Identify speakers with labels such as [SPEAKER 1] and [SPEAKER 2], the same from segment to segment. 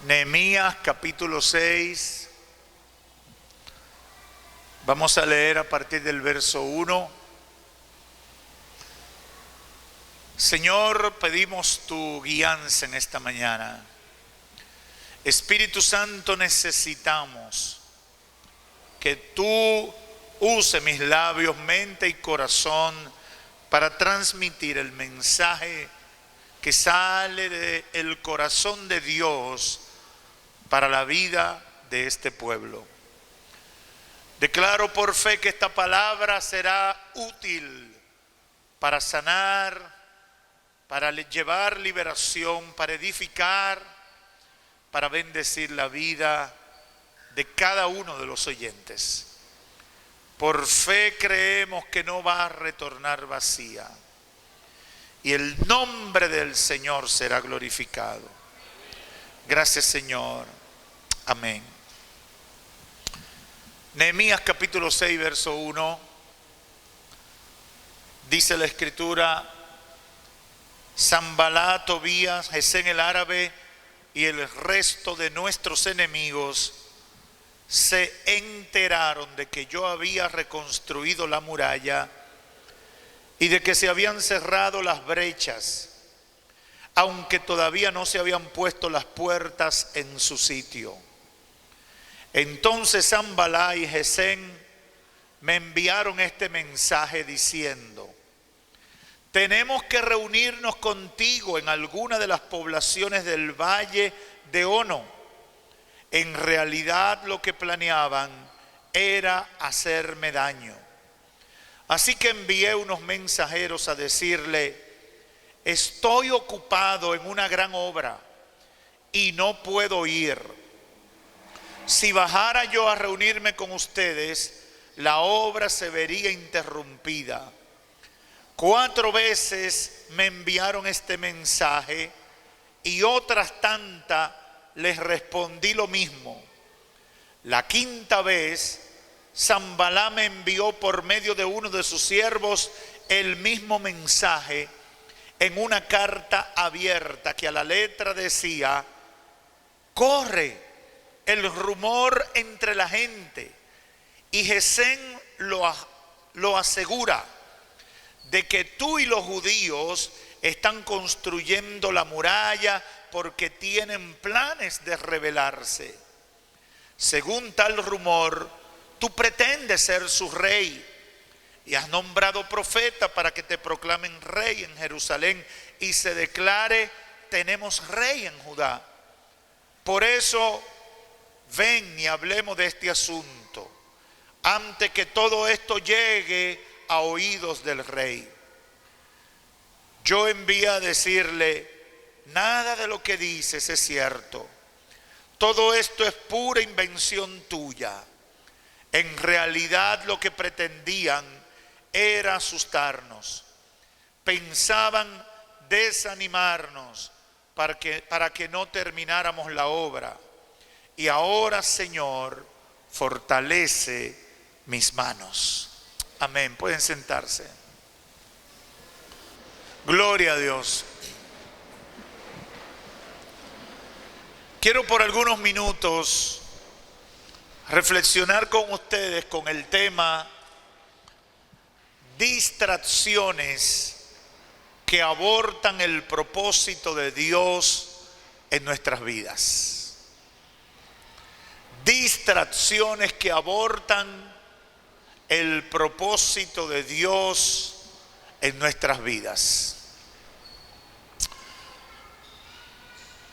[SPEAKER 1] Nehemías capítulo 6. Vamos a leer a partir del verso 1. Señor, pedimos tu guianza en esta mañana. Espíritu Santo, necesitamos que tú uses mis labios, mente y corazón para transmitir el mensaje que sale del corazón de Dios para la vida de este pueblo. Declaro por fe que esta palabra será útil para sanar, para llevar liberación, para edificar, para bendecir la vida de cada uno de los oyentes. Por fe creemos que no va a retornar vacía y el nombre del Señor será glorificado. Gracias, Señor. Amén. Nehemías capítulo 6, verso 1. Dice la Escritura: Sanballat, Tobías, Gesén el árabe y el resto de nuestros enemigos se enteraron de que yo había reconstruido la muralla y de que se habían cerrado las brechas, aunque todavía no se habían puesto las puertas en su sitio. Entonces Sanballat y Gesén me enviaron este mensaje diciendo: tenemos que reunirnos contigo en alguna de las poblaciones del valle de Ono. En realidad lo que planeaban era hacerme daño. Así que envié unos mensajeros a decirle: estoy ocupado en una gran obra y no puedo ir. Si bajara yo a reunirme con ustedes, la obra se vería interrumpida. 4 veces me enviaron este mensaje y otras tantas les respondí lo mismo. La 5ª vez, Sanballat me envió por medio de uno de sus siervos el mismo mensaje en una carta abierta que a la letra decía: corre el rumor entre la gente, y Gesén lo asegura, de que tú y los judíos están construyendo la muralla porque tienen planes de rebelarse. Según tal rumor, tú pretendes ser su rey y has nombrado profeta para que te proclamen rey en Jerusalén y se declare: tenemos rey en Judá. Por eso, ven y hablemos de este asunto antes que todo esto llegue a oídos del rey. Yo envié a decirle: nada de lo que dices es cierto. Todo esto es pura invención tuya. En realidad lo que pretendían era asustarnos. Pensaban desanimarnos para que no termináramos la obra. Y ahora, Señor, fortalece mis manos. Amén. Pueden sentarse. Gloria a Dios. Quiero por algunos minutos reflexionar con ustedes con el tema distracciones que abortan el propósito de Dios en nuestras vidas. Distracciones que abortan el propósito de Dios en nuestras vidas.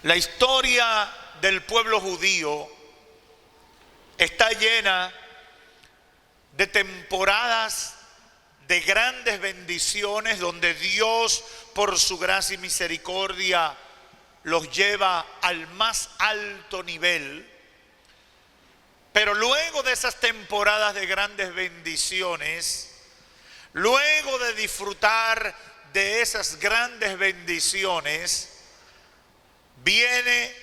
[SPEAKER 1] La historia del pueblo judío está llena de temporadas de grandes bendiciones donde Dios, por su gracia y misericordia, los lleva al más alto nivel. Pero luego de esas temporadas de grandes bendiciones, luego de disfrutar de esas grandes bendiciones, viene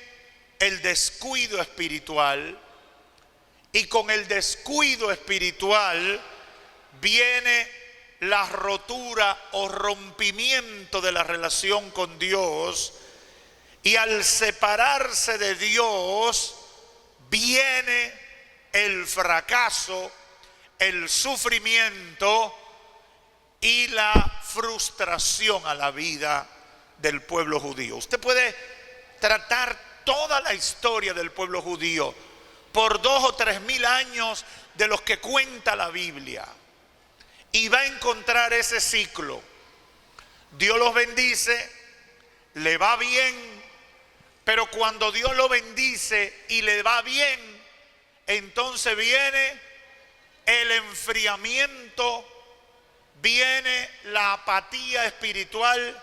[SPEAKER 1] el descuido espiritual, y con el descuido espiritual viene la rotura o rompimiento de la relación con Dios, Y al separarse de Dios, viene el fracaso, el sufrimiento y la frustración a la vida del pueblo judío. Usted puede tratar toda la historia del pueblo judío por 2 o 3 mil años de los que cuenta la Biblia, y va a encontrar ese ciclo. Dios los bendice, le va bien, pero cuando Dios lo bendice y le va bien, entonces viene el enfriamiento, viene la apatía espiritual,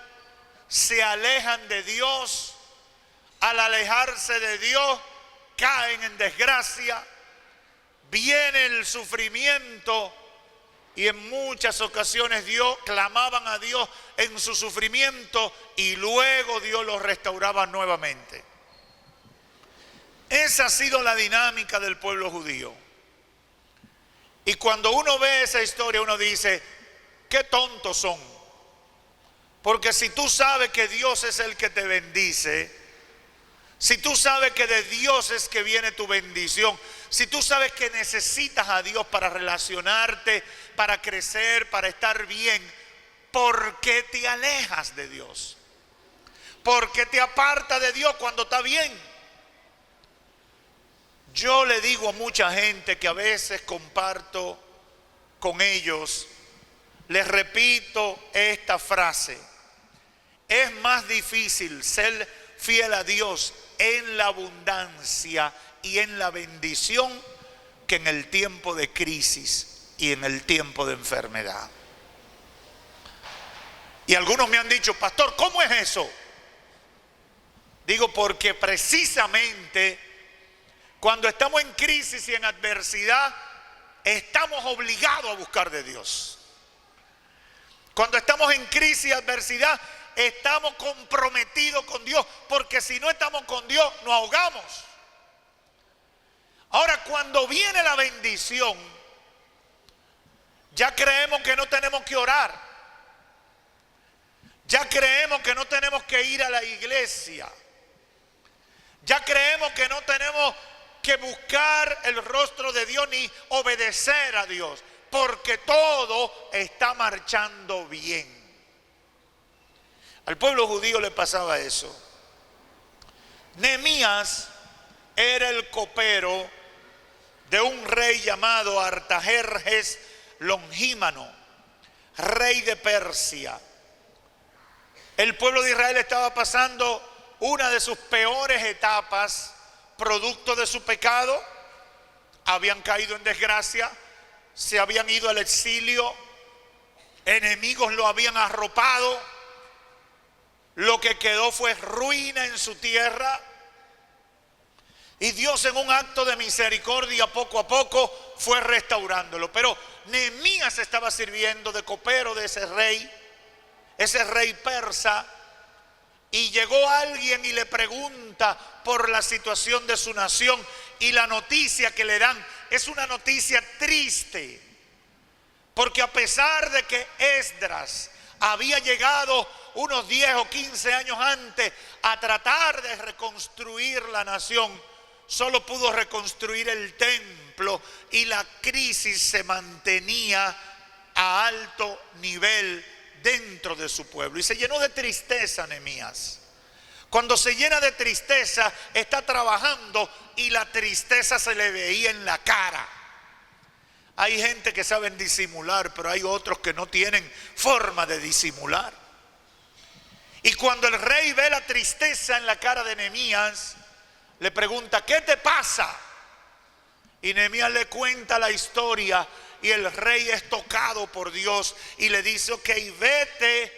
[SPEAKER 1] se alejan de Dios. Al alejarse de Dios, caen en desgracia, viene el sufrimiento, y en muchas ocasiones clamaban a Dios en su sufrimiento, y luego Dios los restauraba nuevamente. Esa ha sido la dinámica del pueblo judío. Y cuando uno ve esa historia, uno dice, qué tontos son. Porque si tú sabes que Dios es el que te bendice, si tú sabes que de Dios es que viene tu bendición, si tú sabes que necesitas a Dios para relacionarte, para crecer, para estar bien, ¿por qué te alejas de Dios? ¿Por qué te apartas de Dios cuando está bien? Yo le digo a mucha gente que a veces comparto con ellos, les repito esta frase: es más difícil ser fiel a Dios en la abundancia y en la bendición que en el tiempo de crisis y en el tiempo de enfermedad. Y algunos me han dicho, pastor, ¿cómo es eso? Digo, porque precisamente cuando estamos en crisis y en adversidad, estamos obligados a buscar de Dios. Cuando estamos en crisis y adversidad, estamos comprometidos con Dios, porque si no estamos con Dios, nos ahogamos. Ahora, cuando viene la bendición, ya creemos que no tenemos que orar. Ya creemos que no tenemos que ir a la iglesia. Ya creemos que no tenemos que buscar el rostro de Dios ni obedecer a Dios, porque todo está marchando bien. Al pueblo judío le pasaba eso. Nehemías era el copero de un rey llamado Artajerjes Longímano, rey de Persia. El pueblo de Israel estaba pasando una de sus peores etapas, producto de su pecado. Habían caído en desgracia, se habían ido al exilio, enemigos lo habían arropado, lo que quedó fue ruina en su tierra. Y Dios, en un acto de misericordia, poco a poco fue restaurándolo. Pero Nehemías estaba sirviendo de copero de ese rey persa. Y llegó alguien y le pregunta por la situación de su nación. Y la noticia que le dan es una noticia triste. Porque a pesar de que Esdras había llegado unos 10 o 15 años antes a tratar de reconstruir la nación, solo pudo reconstruir el templo, y la crisis se mantenía a alto nivel dentro de su pueblo. Y se llenó de tristeza Nehemías. Cuando se llena de tristeza, está trabajando y la tristeza se le veía en la cara. Hay gente que saben disimular, pero hay otros que no tienen forma de disimular. Y cuando el rey ve la tristeza en la cara de Nehemías, le pregunta, ¿qué te pasa? Y Nehemías le cuenta la historia, y el rey es tocado por Dios y le dice, ok, vete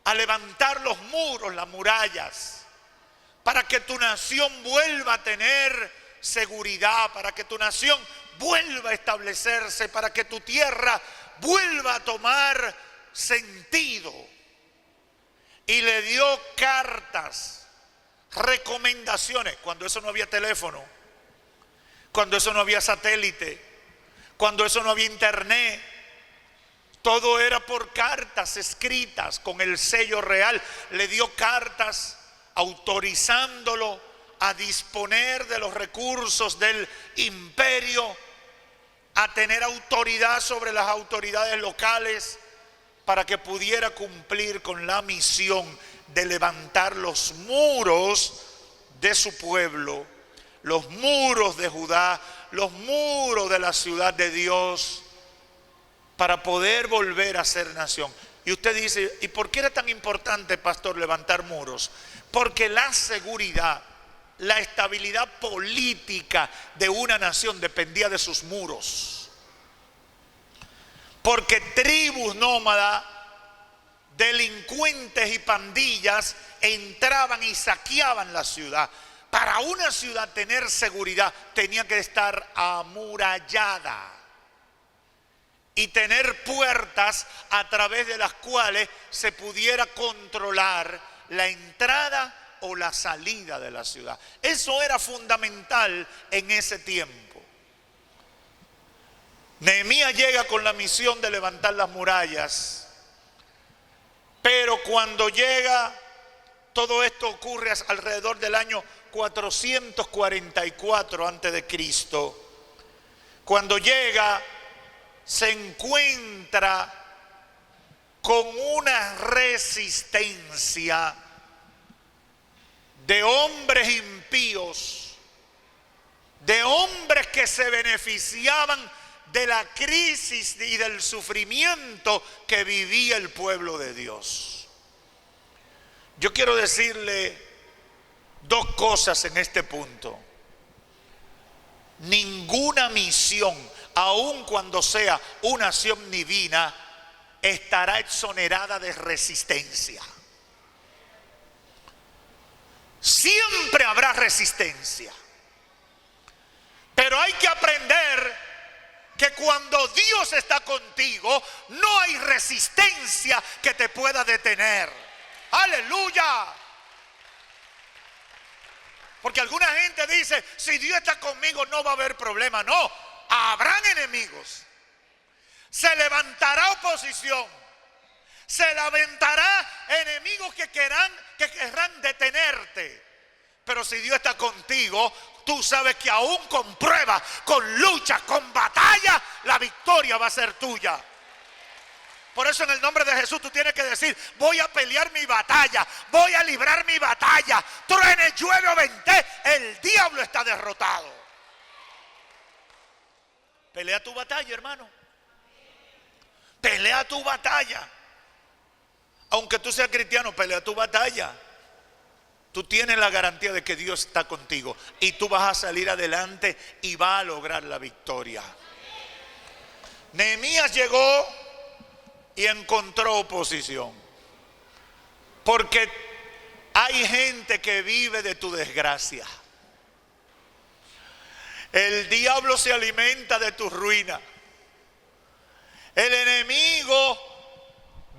[SPEAKER 1] a levantar los muros, las murallas, para que tu nación vuelva a tener seguridad, para que tu nación vuelva a establecerse, para que tu tierra vuelva a tomar sentido. Y le dio cartas, recomendaciones, cuando eso no había teléfono, cuando eso no había satélite, cuando eso no había internet. Todo era por cartas escritas con el sello real. Le dio cartas autorizándolo a disponer de los recursos del imperio, a tener autoridad sobre las autoridades locales para que pudiera cumplir con la misión de levantar los muros de su pueblo, los muros de Judá, los muros de la ciudad de Dios, para poder volver a ser nación. Y usted dice, ¿y por qué era tan importante, pastor, levantar muros? Porque la seguridad, la estabilidad política de una nación dependía de sus muros. Porque tribus nómadas, delincuentes y pandillas entraban y saqueaban la ciudad. Para una ciudad tener seguridad tenía que estar amurallada y tener puertas a través de las cuales se pudiera controlar la entrada o la salida de la ciudad. Eso era fundamental en ese tiempo. Nehemías llega con la misión de levantar las murallas, pero cuando llega, todo esto ocurre alrededor del año 444 antes de Cristo. Cuando llega, se encuentra con una resistencia de hombres impíos, de hombres que se beneficiaban de la crisis y del sufrimiento que vivía el pueblo de Dios. Yo quiero decirle dos cosas en este punto. Ninguna misión, aun cuando sea una acción divina, estará exonerada de resistencia. Siempre habrá resistencia. Pero hay que aprender que cuando Dios está contigo, no hay resistencia que te pueda detener. ¡Aleluya! Porque alguna gente dice, si Dios está conmigo no va a haber problema. No, habrán enemigos. Se levantará oposición. Se levantará enemigos que querrán detenerte. Pero si Dios está contigo, tú sabes que aún con pruebas, con luchas, con batalla, la victoria va a ser tuya. Por eso en el nombre de Jesús tú tienes que decir, voy a pelear mi batalla, voy a librar mi batalla. Truene, llueve o vente, el diablo está derrotado. Pelea tu batalla, hermano. Pelea tu batalla. Aunque tú seas cristiano, pelea tu batalla. Tú tienes la garantía de que Dios está contigo y tú vas a salir adelante y vas a lograr la victoria. Nehemías llegó y encontró oposición, porque hay gente que vive de tu desgracia. El diablo se alimenta de tu ruina. El enemigo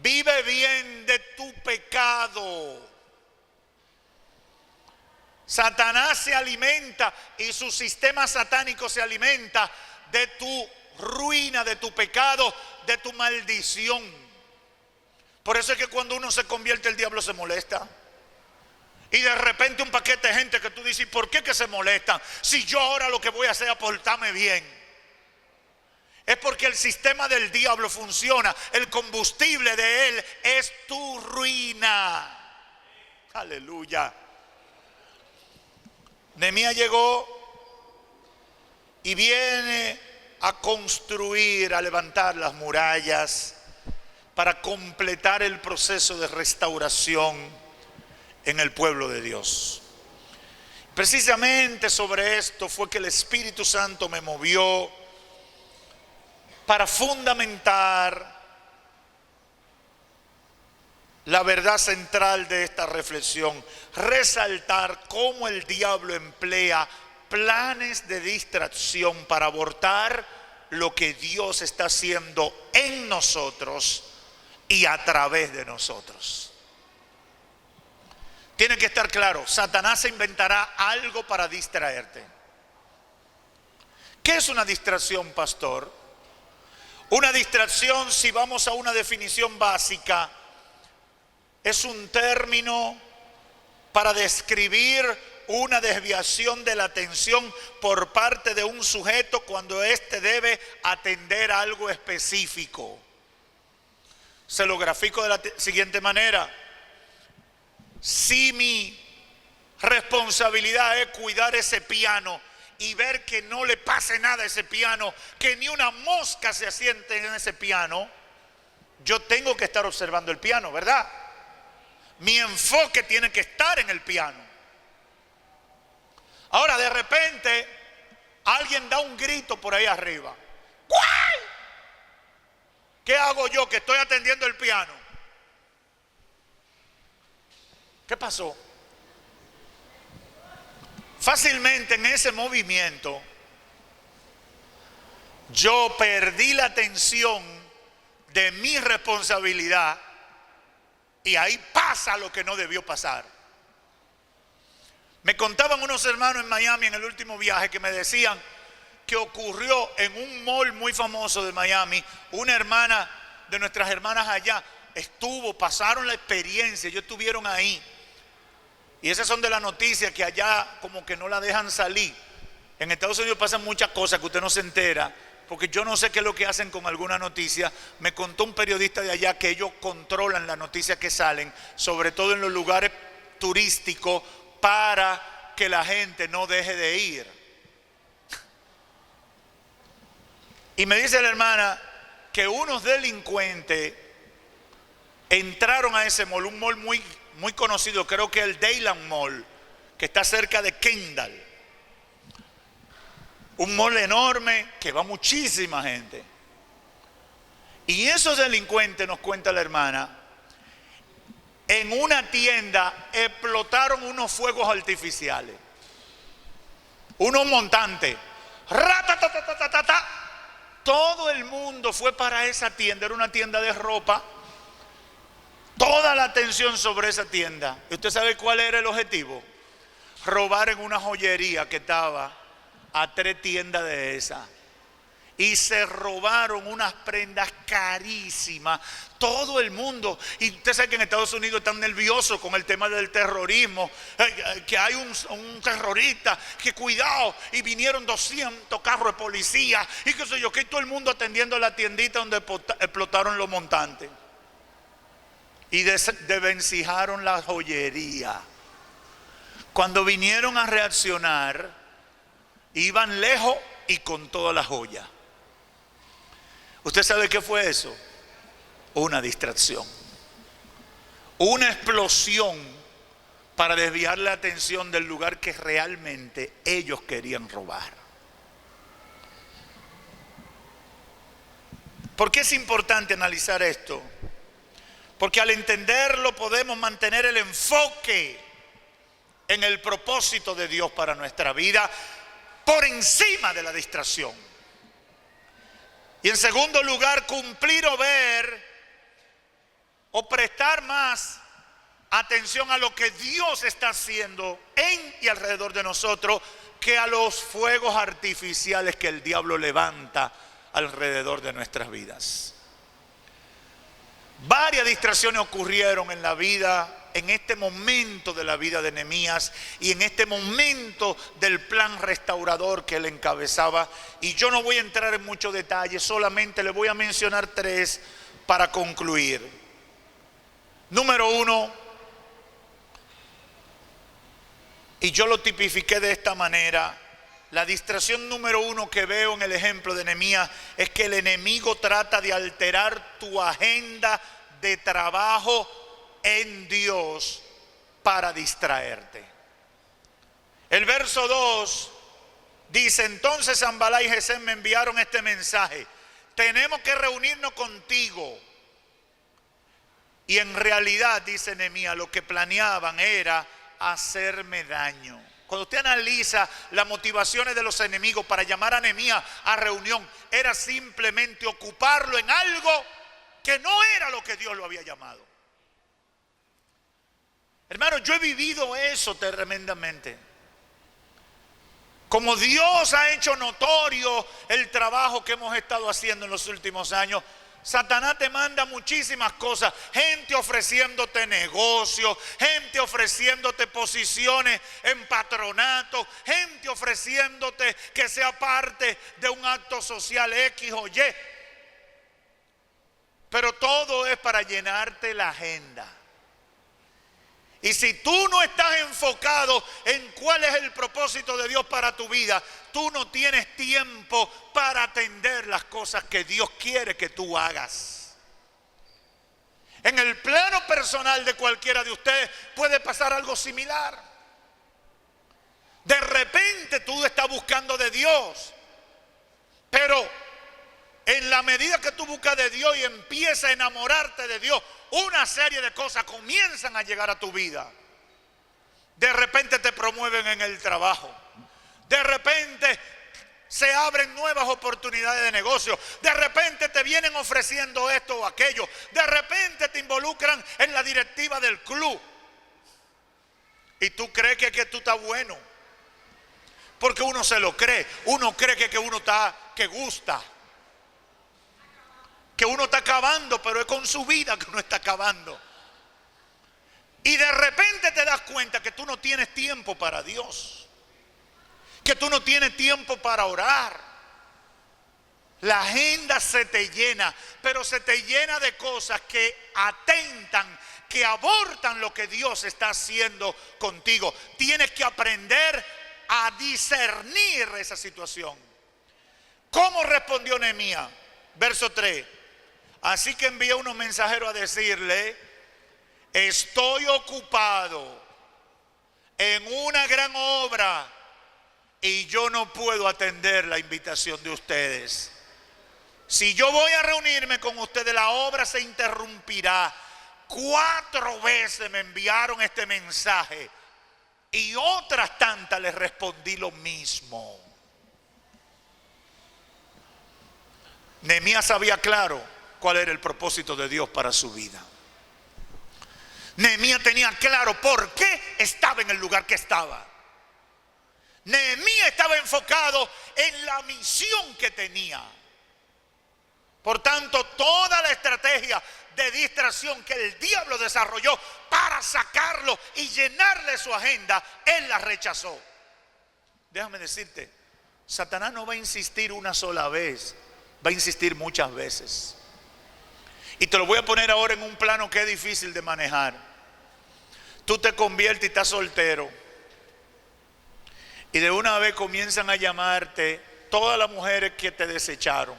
[SPEAKER 1] vive bien de tu pecado. Satanás se alimenta y su sistema satánico se alimenta de tu ruina, de tu pecado, de tu maldición. Por eso es que cuando uno se convierte, el diablo se molesta. Y de repente un paquete de gente que tú dices, ¿por qué que se molestan? Si yo ahora lo que voy a hacer es portarme bien. Es porque el sistema del diablo funciona. El combustible de él es tu ruina. Aleluya. Nehemías llegó y viene a construir, a levantar las murallas para completar el proceso de restauración en el pueblo de Dios. Precisamente sobre esto fue que el Espíritu Santo me movió para fundamentar la verdad central de esta reflexión, resaltar cómo el diablo emplea planes de distracción para abortar lo que Dios está haciendo en nosotros y a través de nosotros. Tiene que estar claro, Satanás se inventará algo para distraerte. ¿Qué es una distracción, pastor? Una distracción, si vamos a una definición básica, es un término para describir una desviación de la atención por parte de un sujeto cuando éste debe atender a algo específico. Se lo grafico de la siguiente manera. Si mi responsabilidad es cuidar ese piano y ver que no le pase nada a ese piano, que ni una mosca se asiente en ese piano, yo tengo que estar observando el piano, ¿verdad? Mi enfoque tiene que estar en el piano. Ahora de repente alguien da un grito por ahí arriba. ¡Guay! ¿Qué hago yo que estoy atendiendo el piano? ¿Qué pasó? Fácilmente en ese movimiento yo perdí la atención de mi responsabilidad y ahí pasa lo que no debió pasar. Me contaban unos hermanos en Miami en el último viaje que me decían que ocurrió en un mall muy famoso de Miami. Una hermana de nuestras hermanas allá pasaron la experiencia, ellos estuvieron ahí. Y esas son de las noticias que allá como que no la dejan salir. En Estados Unidos pasan muchas cosas que usted no se entera, porque yo no sé qué es lo que hacen con alguna noticia. Me contó un periodista de allá que ellos controlan las noticias que salen, sobre todo en los lugares turísticos, para que la gente no deje de ir. Y me dice la hermana que unos delincuentes entraron a ese mall, un mall muy conocido, creo que el Dayland Mall, que está cerca de Kendall. Un mall enorme que va muchísima gente. Y esos delincuentes, nos cuenta la hermana, en una tienda explotaron unos fuegos artificiales, unos montantes. ¡Ratatatatata! Todo el mundo fue para esa tienda, era una tienda de ropa. Toda la atención sobre esa tienda. ¿Y usted sabe cuál era el objetivo? Robar en una joyería que estaba a 3 tiendas de esa. Y se robaron unas prendas carísimas. Todo el mundo. Y usted sabe que en Estados Unidos están nerviosos con el tema del terrorismo. Que hay un terrorista, que cuidado. Y vinieron 200 carros de policía. Y qué sé yo, que todo el mundo atendiendo la tiendita donde explotaron los montantes. Y desvencijaron la joyería. Cuando vinieron a reaccionar, iban lejos y con toda la joya. ¿Usted sabe qué fue eso? Una distracción. Una explosión para desviar la atención del lugar que realmente ellos querían robar. ¿Por qué es importante analizar esto? Porque al entenderlo podemos mantener el enfoque en el propósito de Dios para nuestra vida por encima de la distracción. Y en segundo lugar, cumplir o ver o prestar más atención a lo que Dios está haciendo en y alrededor de nosotros que a los fuegos artificiales que el diablo levanta alrededor de nuestras vidas. Varias distracciones ocurrieron en la vida, en este momento de la vida de Nehemías y en este momento del plan restaurador que él encabezaba. Y yo no voy a entrar en muchos detalles, solamente le voy a mencionar 3 para concluir. Número 1, y yo lo tipifiqué de esta manera, la distracción número 1 que veo en el ejemplo de Nehemías es que el enemigo trata de alterar tu agenda de trabajo en Dios para distraerte. El verso 2 dice: entonces Sanballat y Gesem me enviaron este mensaje: tenemos que reunirnos contigo. Y en realidad, dice Nehemías, lo que planeaban era hacerme daño. Cuando usted analiza las motivaciones de los enemigos para llamar a Nehemías a reunión, era simplemente ocuparlo en algo que no era lo que Dios lo había llamado. Hermano, yo he vivido eso tremendamente. Como Dios ha hecho notorio el trabajo que hemos estado haciendo en los últimos años, Satanás te manda muchísimas cosas. Gente ofreciéndote negocios, gente ofreciéndote posiciones en patronato, gente ofreciéndote que sea parte de un acto social X o Y. Pero todo es para llenarte la agenda. Y si tú no estás enfocado en cuál es el propósito de Dios para tu vida, tú no tienes tiempo para atender las cosas que Dios quiere que tú hagas. En el plano personal de cualquiera de ustedes puede pasar algo similar. De repente tú estás buscando de Dios, pero en la medida que tú buscas de Dios y empiezas a enamorarte de Dios, una serie de cosas comienzan a llegar a tu vida. De repente te promueven en el trabajo. De repente se abren nuevas oportunidades de negocio. De repente te vienen ofreciendo esto o aquello. De repente te involucran en la directiva del club. Y tú crees que tú estás bueno. Porque uno se lo cree. Uno cree que uno está, que gusta. Que uno está acabando, pero es con su vida que uno está acabando. Y de repente te das cuenta que tú no tienes tiempo para Dios. Que tú no tienes tiempo para orar. La agenda se te llena, pero se te llena de cosas que atentan, que abortan lo que Dios está haciendo contigo. Tienes que aprender a discernir esa situación. ¿Cómo respondió Nehemías? Verso 3. Así que envié unos mensajeros a decirle: estoy ocupado en una gran obra y yo no puedo atender la invitación de ustedes. Si yo voy a reunirme con ustedes, la obra se interrumpirá. 4 veces me enviaron este mensaje y otras tantas les respondí lo mismo. Nehemías sabía claro cuál era el propósito de Dios para su vida. Nehemías tenía claro por qué estaba en el lugar que estaba. Nehemías estaba enfocado en la misión que tenía. Por tanto, toda la estrategia de distracción que el diablo desarrolló para sacarlo y llenarle su agenda, él la rechazó. Déjame decirte, Satanás no va a insistir una sola vez, va a insistir muchas veces. Y te lo voy a poner ahora en un plano que es difícil de manejar. Tú te conviertes y estás soltero. Y de una vez comienzan a llamarte todas las mujeres que te desecharon.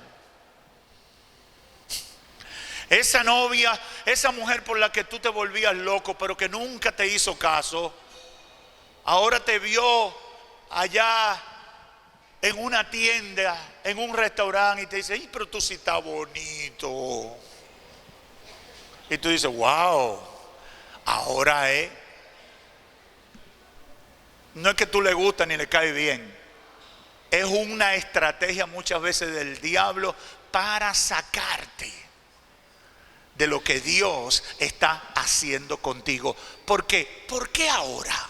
[SPEAKER 1] Esa novia, esa mujer por la que tú te volvías loco, pero que nunca te hizo caso, ahora te vio allá en una tienda, en un restaurante, y te dice: ¡ay, pero tú sí estás bonito! Y tú dices: wow, ahora no es que tú le gustas ni le cae bien. Es una estrategia muchas veces del diablo para sacarte de lo que Dios está haciendo contigo. ¿Por qué? ¿Por qué ahora?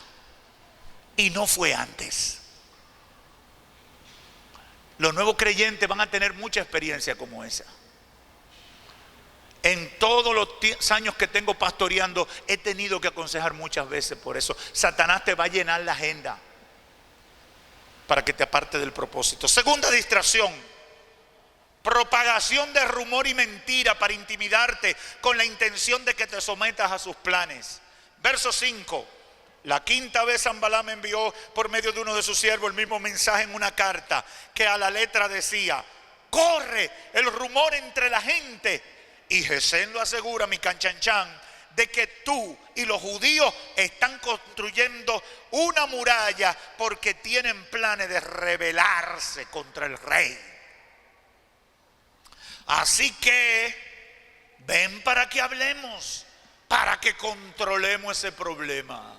[SPEAKER 1] Y no fue antes. Los nuevos creyentes van a tener mucha experiencia como esa. En todos los años que tengo pastoreando, he tenido que aconsejar muchas veces por eso. Satanás te va a llenar la agenda para que te aparte del propósito. Segunda distracción: propagación de rumor y mentira para intimidarte con la intención de que te sometas a sus planes. Verso 5. La 5ª vez Sanballat me envió por medio de uno de sus siervos el mismo mensaje en una carta que a la letra decía: corre el rumor entre la gente. Y Gesén lo asegura, mi canchanchan, de que tú y los judíos están construyendo una muralla porque tienen planes de rebelarse contra el rey. Así que ven para que hablemos, para que controlemos ese problema.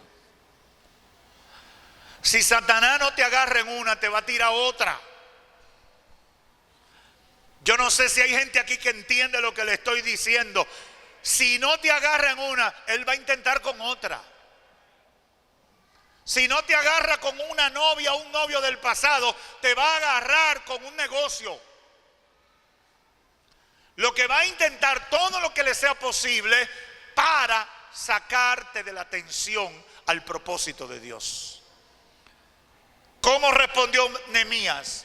[SPEAKER 1] Si Satanás no te agarra en una, te va a tirar otra. Yo no sé si hay gente aquí que entiende lo que le estoy diciendo. Si no te agarra en una, él va a intentar con otra. Si no te agarra con una novia o un novio del pasado, te va a agarrar con un negocio. lo que va a intentar todo lo que le sea posible para sacarte de la atención al propósito de Dios. ¿Cómo respondió Nehemías?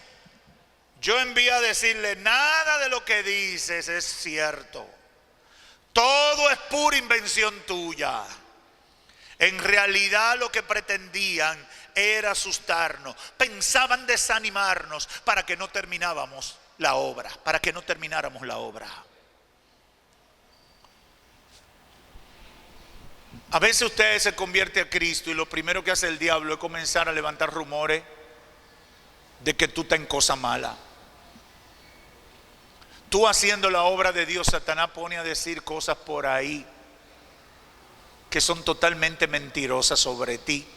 [SPEAKER 1] Yo envié a decirle: nada de lo que dices es cierto. Todo es pura invención tuya. En realidad lo que pretendían era asustarnos. Pensaban desanimarnos para que no termináramos la obra. A veces usted se convierte a Cristo y lo primero que hace el diablo es comenzar a levantar rumores de que tú estás en cosa mala. Tú haciendo la obra de Dios, Satanás pone a decir cosas por ahí que son totalmente mentirosas sobre ti,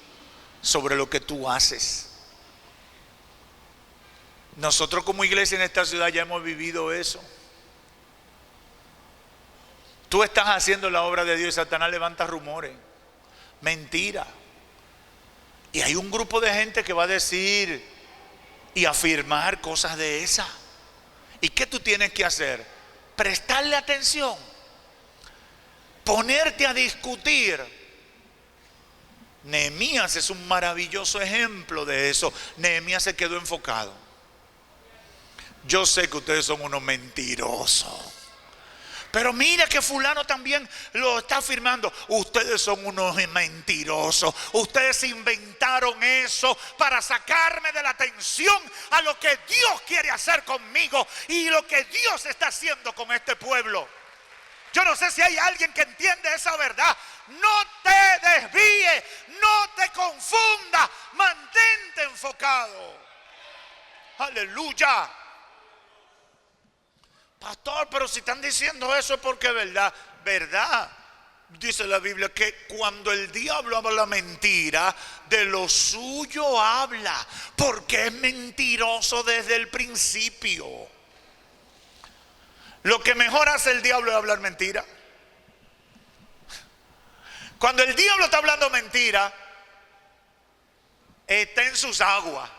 [SPEAKER 1] sobre lo que tú haces. Nosotros como iglesia en esta ciudad ya hemos vivido eso. Tú estás haciendo la obra de Dios y Satanás levanta rumores, mentira. Y hay un grupo de gente que va a decir y afirmar cosas de esas. ¿Y qué tú tienes que hacer? Prestarle atención, ponerte a discutir. Nehemías es un maravilloso ejemplo de eso. Nehemías se quedó enfocado. Yo sé que ustedes son unos mentirosos, pero mira que fulano también lo está afirmando. Ustedes son unos mentirosos. Ustedes inventaron eso para sacarme de la atención a lo que Dios quiere hacer conmigo y lo que Dios está haciendo con este pueblo. Yo no sé si hay alguien que entiende esa verdad. No te desvíes, no te confundas, mantente enfocado. Aleluya. Pastor, pero si están diciendo eso es porque es verdad. Verdad. Dice la Biblia que cuando el diablo habla mentira, de lo suyo habla, porque es mentiroso desde el principio. Lo que mejor hace el diablo es hablar mentira. Cuando el diablo está hablando mentira, está en sus aguas.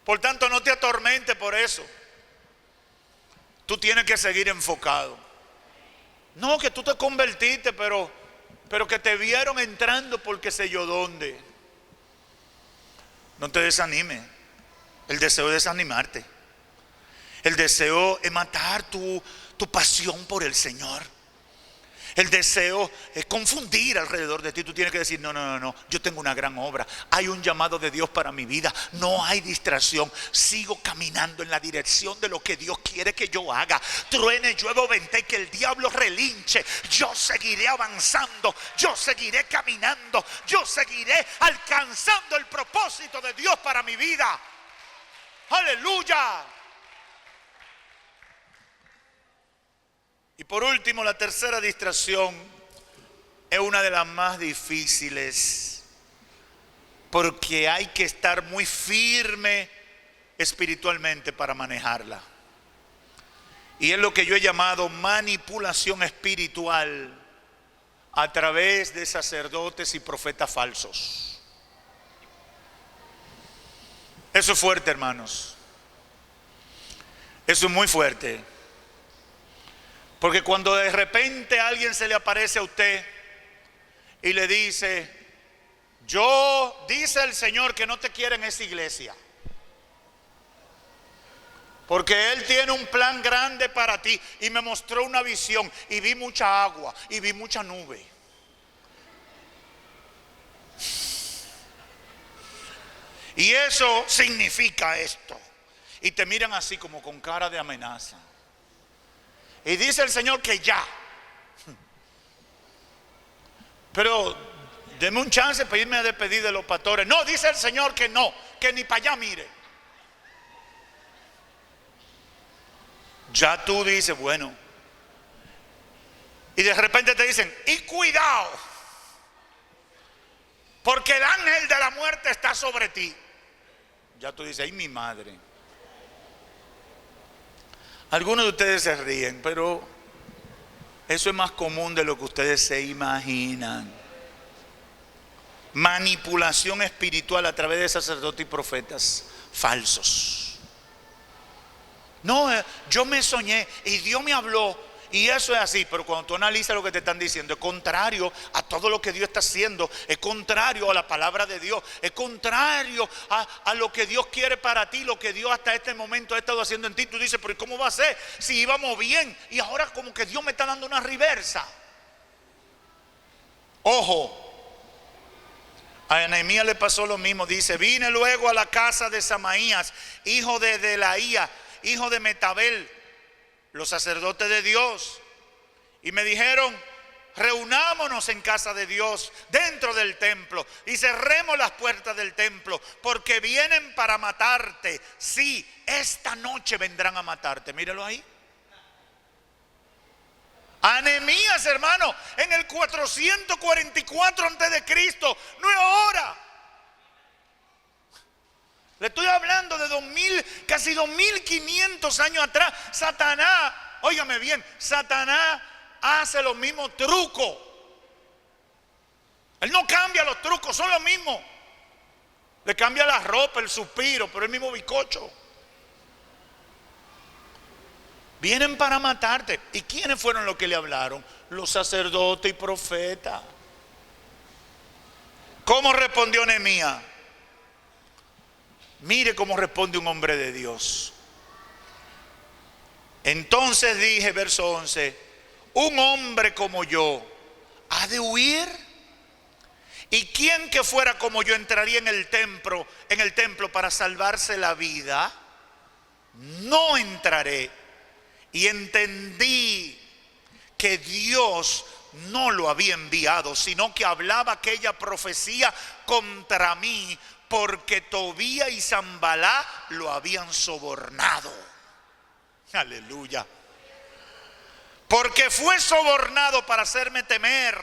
[SPEAKER 1] Por tanto, no te atormentes por eso. Tú tienes que seguir enfocado. No, que tú te convertiste, pero que te vieron entrando por qué sé yo dónde. No te desanimes. El deseo es desanimarte. El deseo es matar tu pasión por el Señor. El deseo es confundir alrededor de ti. Tú tienes que decir: no, yo tengo una gran obra. Hay un llamado de Dios para mi vida. No hay distracción. Sigo caminando en la dirección de lo que Dios quiere que yo haga. Truene, llueva o vente, que el diablo relinche. Yo seguiré avanzando. Yo seguiré caminando. Yo seguiré alcanzando el propósito de Dios para mi vida. Aleluya. Y por último, la tercera distracción es una de las más difíciles, porque hay que estar muy firme espiritualmente para manejarla. Y es lo que yo he llamado manipulación espiritual a través de sacerdotes y profetas falsos. Eso es fuerte, hermanos. Eso es muy fuerte. Porque cuando de repente alguien se le aparece a usted y le dice: dice el Señor que no te quiere en esa iglesia, porque Él tiene un plan grande para ti, y me mostró una visión y vi mucha agua y vi mucha nube. Y eso significa esto. Y te miran así como con cara de amenaza. Y dice el Señor que ya. Pero deme un chance para irme a despedir de los pastores. No, dice el Señor que no, que ni para allá mire. Ya tú dices, bueno. Y de repente te dicen: y cuidado, porque el ángel de la muerte está sobre ti. Ya tú dices: ay, mi madre. Algunos de ustedes se ríen, pero eso es más común de lo que ustedes se imaginan. Manipulación espiritual a través de sacerdotes y profetas falsos. No, yo me soñé y Dios me habló. Y eso es así, pero cuando tú analizas lo que te están diciendo, es contrario a todo lo que Dios está haciendo, es contrario a la palabra de Dios, es contrario a lo que Dios quiere para ti, lo que Dios hasta este momento ha estado haciendo en ti. Tú dices, pero ¿cómo va a ser si íbamos bien? Y ahora como que Dios me está dando una reversa. Ojo, a Nehemías le pasó lo mismo. Dice, vine luego a la casa de Samaías, hijo de Delaía, hijo de Metabel, los sacerdotes de Dios, y me dijeron, reunámonos en casa de Dios, dentro del templo, y cerremos las puertas del templo, porque vienen para matarte. Sí, esta noche vendrán a matarte. Míralo ahí. A Nehemías, hermano, en el 444 antes de Cristo, no es ahora. Le estoy hablando de casi 2500 años atrás. Satanás, óigame bien, Satanás hace los mismos trucos. Él no cambia los trucos, son los mismos. Le cambia la ropa, el suspiro, pero el mismo bizcocho. Vienen para matarte. ¿Y quiénes fueron los que le hablaron? Los sacerdotes y profetas. ¿Cómo respondió Nehemías? Mire cómo responde un hombre de Dios. Entonces dije, verso 11, un hombre como yo ha de huir. ¿Y quién que fuera como yo entraría en el templo para salvarse la vida? No entraré. Y entendí que Dios no lo había enviado, sino que hablaba aquella profecía contra mí, porque Tobías y Sanballat lo habían sobornado. Aleluya. Porque fue sobornado para hacerme temer,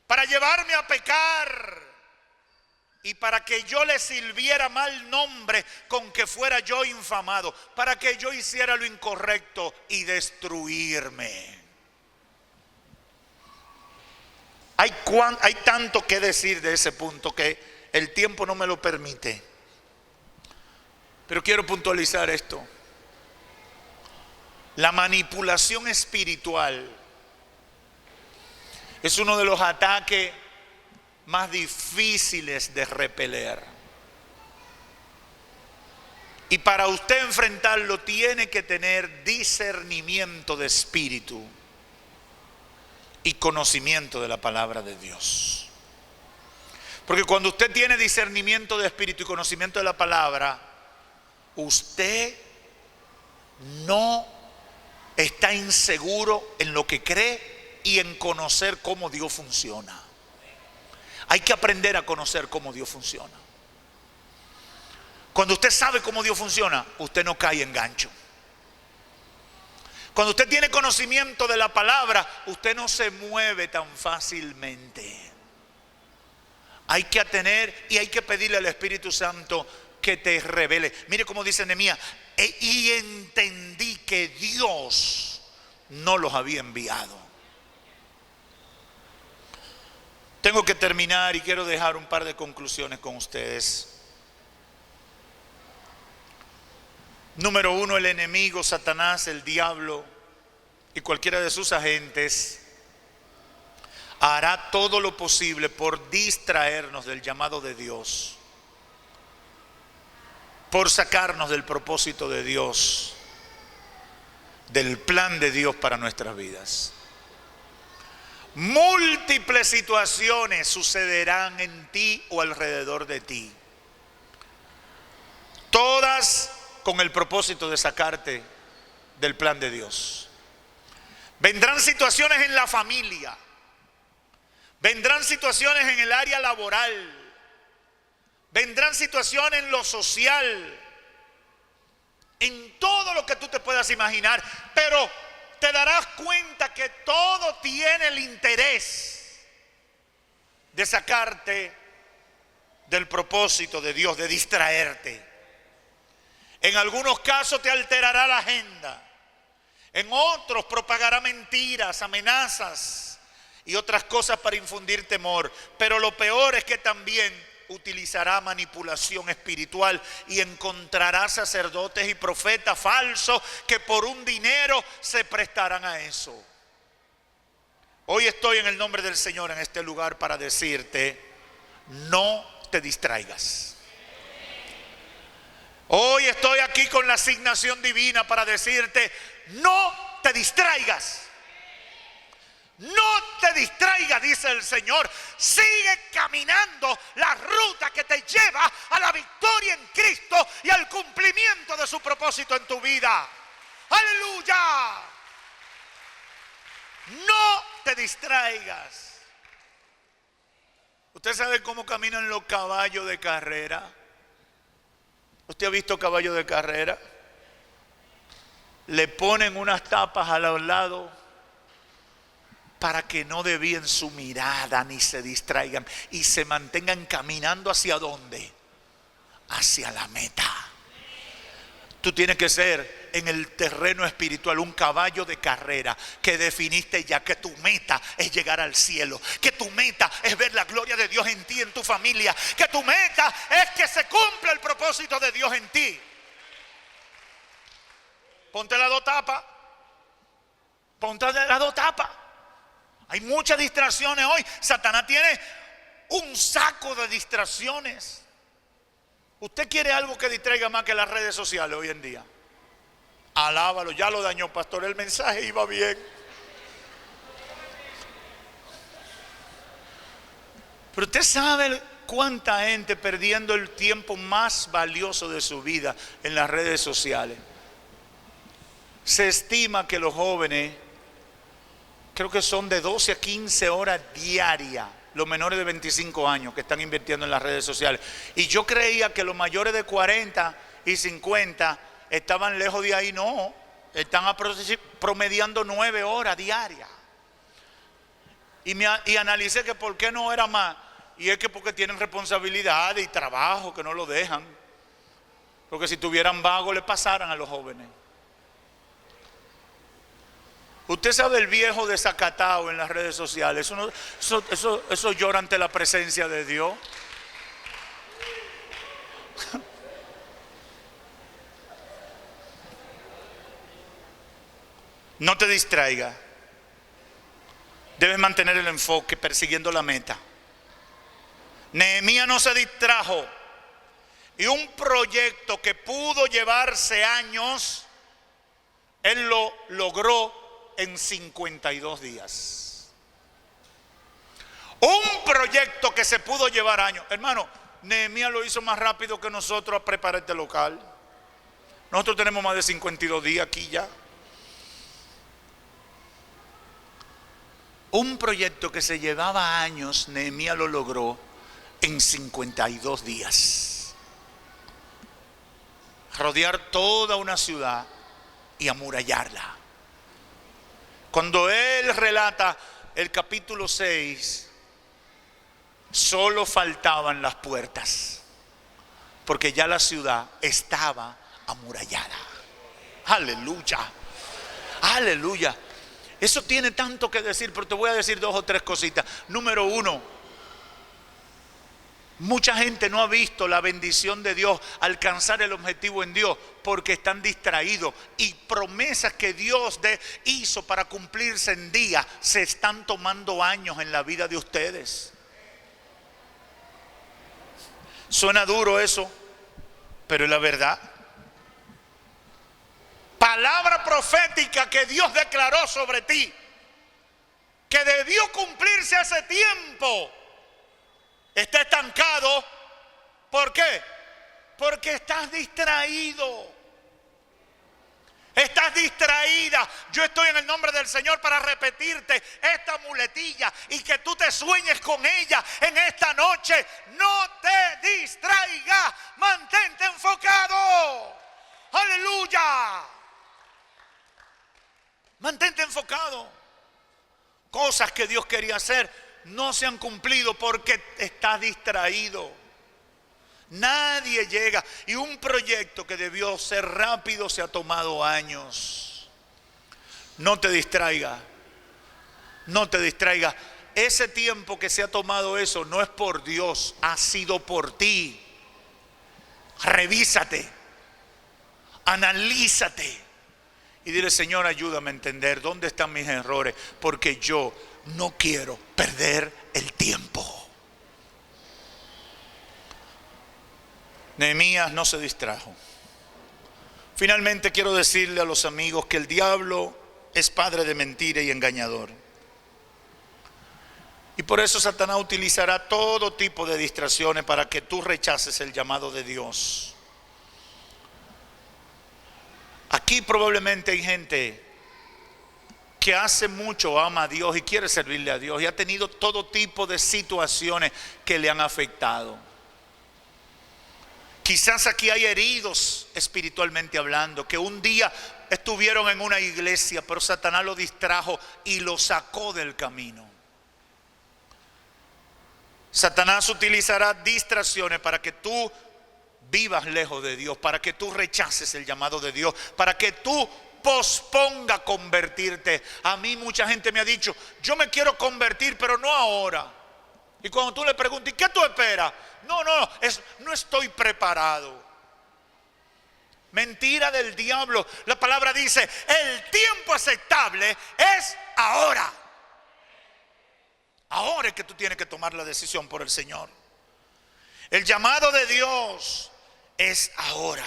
[SPEAKER 1] para llevarme a pecar y para que yo le sirviera mal nombre con que fuera yo infamado, para que yo hiciera lo incorrecto y destruirme. Hay tanto que decir de ese punto que el tiempo no me lo permite. Pero quiero puntualizar esto. La manipulación espiritual es uno de los ataques más difíciles de repeler. Y para usted enfrentarlo tiene que tener discernimiento de espíritu y conocimiento de la palabra de Dios. Porque cuando usted tiene discernimiento de espíritu y conocimiento de la palabra, usted no está inseguro en lo que cree y en conocer cómo Dios funciona. Hay que aprender a conocer cómo Dios funciona. Cuando usted sabe cómo Dios funciona, usted no cae en gancho. Cuando usted tiene conocimiento de la palabra, usted no se mueve tan fácilmente. Hay que tener y hay que pedirle al Espíritu Santo que te revele. Mire cómo dice Nehemías, y entendí que Dios no los había enviado. Tengo que terminar y quiero dejar un par de conclusiones con ustedes. Número uno, el enemigo, Satanás, el diablo y cualquiera de sus agentes hará todo lo posible por distraernos del llamado de Dios, por sacarnos del propósito de Dios, del plan de Dios para nuestras vidas. Múltiples situaciones sucederán en ti o alrededor de ti, todas con el propósito de sacarte del plan de Dios. Vendrán situaciones en la familia, vendrán situaciones en el área laboral, vendrán situaciones en lo social, en todo lo que tú te puedas imaginar, pero te darás cuenta que todo tiene el interés de sacarte del propósito de Dios, de distraerte. En algunos casos te alterará la agenda, en otros propagará mentiras, amenazas y otras cosas para infundir temor. Pero lo peor es que también utilizará manipulación espiritual y encontrará sacerdotes y profetas falsos que por un dinero se prestarán a eso. Hoy estoy en el nombre del Señor en este lugar para decirte, no te distraigas. Hoy estoy aquí con la asignación divina para decirte, no te distraigas. No te distraigas, dice el Señor. Sigue caminando la ruta que te lleva a la victoria en Cristo y al cumplimiento de su propósito en tu vida. ¡Aleluya! No te distraigas. ¿Usted sabe cómo caminan los caballos de carrera? ¿Usted ha visto caballos de carrera? Le ponen unas tapas a los lados para que no desvíen su mirada ni se distraigan y se mantengan caminando ¿hacia dónde? Hacia la meta. Tú tienes que ser en el terreno espiritual un caballo de carrera que definiste ya que tu meta es llegar al cielo, que tu meta es ver la gloria de Dios en ti, en tu familia, que tu meta es que se cumpla el propósito de Dios en ti. Ponte las dos tapas. Ponte las dos tapas. Hay muchas distracciones hoy. Satanás tiene un saco de distracciones. ¿Usted quiere algo que distraiga más que las redes sociales hoy en día? Alábalo, ya lo dañó, pastor. El mensaje iba bien. Pero usted sabe cuánta gente perdiendo el tiempo más valioso de su vida en las redes sociales. Se estima que los jóvenes, creo que son de 12 a 15 horas diarias, los menores de 25 años que están invirtiendo en las redes sociales. Y yo creía que los mayores de 40 y 50 estaban lejos de ahí. No, están promediando 9 horas diarias. Y analicé que por qué no era más. Y es que porque tienen responsabilidades y trabajo que no lo dejan. Porque si tuvieran vago le pasaran a los jóvenes. Usted sabe el viejo desacatado en las redes sociales. Eso llora ante la presencia de Dios. No te distraiga. Debes mantener el enfoque persiguiendo la meta. Nehemías no se distrajo. Y un proyecto que pudo llevarse años, él lo logró en 52 días. Un proyecto que se pudo llevar años. Hermano, Nehemías lo hizo más rápido que nosotros a preparar este local. Nosotros tenemos más de 52 días aquí ya. Un proyecto que se llevaba años, Nehemías lo logró en 52 días. Rodear toda una ciudad y amurallarla. Cuando él relata el capítulo 6, solo faltaban las puertas, porque ya la ciudad estaba amurallada. Aleluya, aleluya. Eso tiene tanto que decir, pero te voy a decir 2 o 3 cositas. Número 1, mucha gente no ha visto la bendición de Dios, alcanzar el objetivo en Dios, porque están distraídos. Y promesas que Dios hizo para cumplirse en día, se están tomando años en la vida de ustedes. Suena duro eso, pero es la verdad. Palabra profética que Dios declaró sobre ti, que debió cumplirse hace tiempo, está estancado. ¿Por qué? Porque estás distraído. Estás distraída. Yo estoy en el nombre del Señor para repetirte esta muletilla y que tú te sueñes con ella en esta noche. No te distraigas. Mantente enfocado. Aleluya. Mantente enfocado. Cosas que Dios quería hacer no se han cumplido porque estás distraído. Nadie llega. Y un proyecto que debió ser rápido se ha tomado años. No te distraigas. No te distraigas. ese tiempo que se ha tomado eso no es por Dios, ha sido por ti. Revísate, analízate y dile: Señor, ayúdame a entender dónde están mis errores, porque yo no quiero perder el tiempo. Nehemías no se distrajo. Finalmente quiero decirle a los amigos que el diablo es padre de mentira y engañador. Y por eso Satanás utilizará todo tipo de distracciones para que tú rechaces el llamado de Dios. Aquí probablemente hay gente que hace mucho ama a Dios y quiere servirle a Dios y ha tenido todo tipo de situaciones que le han afectado. Quizás aquí hay heridos espiritualmente hablando, que un día estuvieron en una iglesia, pero Satanás lo distrajo y lo sacó del camino. Satanás utilizará distracciones para que tú vivas lejos de Dios, para que tú rechaces el llamado de Dios, para que tú posponga convertirte. A mí mucha gente me ha dicho: yo me quiero convertir, pero no ahora. Y cuando tú le preguntas: ¿y qué tú esperas? No estoy preparado. Mentira del diablo. La palabra dice: el tiempo aceptable es ahora. Ahora es que tú tienes que tomar la decisión por el Señor. El llamado de Dios es ahora.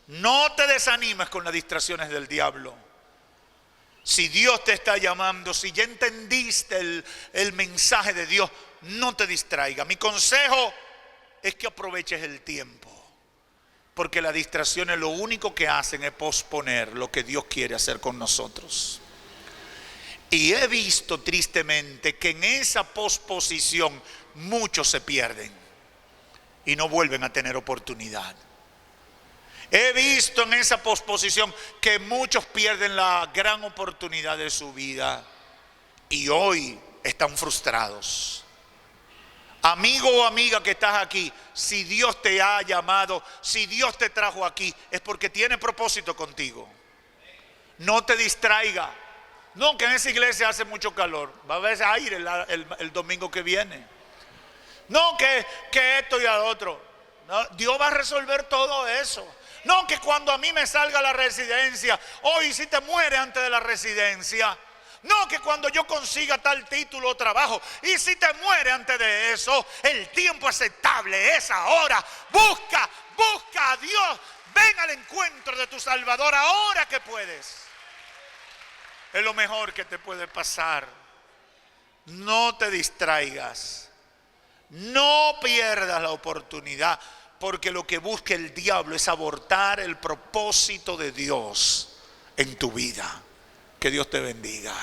[SPEAKER 1] No te desanimes con las distracciones del diablo. Si Dios te está llamando, si ya entendiste el mensaje de Dios, no te distraiga. Mi consejo es que aproveches el tiempo, porque las distracciones lo único que hacen es posponer lo que Dios quiere hacer con nosotros. Y he visto tristemente que en esa posposición muchos se pierden y no vuelven a tener oportunidad. He visto en esa posposición que muchos pierden la gran oportunidad de su vida y hoy están frustrados. Amigo o amiga que estás aquí, si Dios te ha llamado, si Dios te trajo aquí, es porque tiene propósito contigo. No te distraiga. No, que en esa iglesia hace mucho calor, va a haber aire el domingo que viene. No, que esto y al otro. No, Dios va a resolver todo eso. No, que cuando a mí me salga la residencia, hoy si te mueres antes de la residencia. No, que cuando yo consiga tal título o trabajo, y si te mueres antes de eso, el tiempo aceptable es ahora. Busca a Dios, ven al encuentro de tu Salvador ahora que puedes. Es lo mejor que te puede pasar. No te distraigas, no pierdas la oportunidad, porque lo que busca el diablo es abortar el propósito de Dios en tu vida. Que Dios te bendiga.